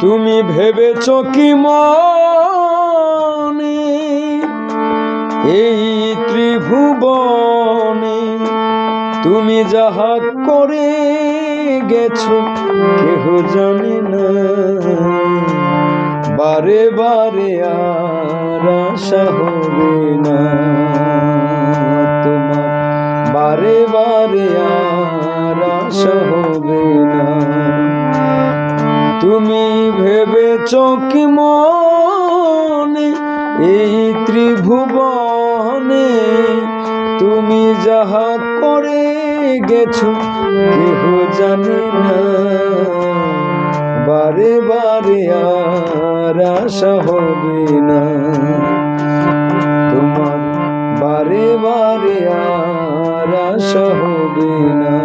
তুমি ভেবেছ কি মনে এই ত্রিভুবনে তুমি যাহা করে গেছো কেহ জানে না। বারে বারে আর আশা হবে না তোমার, বারে বারে আর আশা হবে না। তুমি ভেবেছ কি মনে এই ত্রিভুবনে তুমি যাহা করে গেছো কেহ জানে না। বারে বারে আর আশা হবে না তোমার, বারে বারে আর আশা হবে না।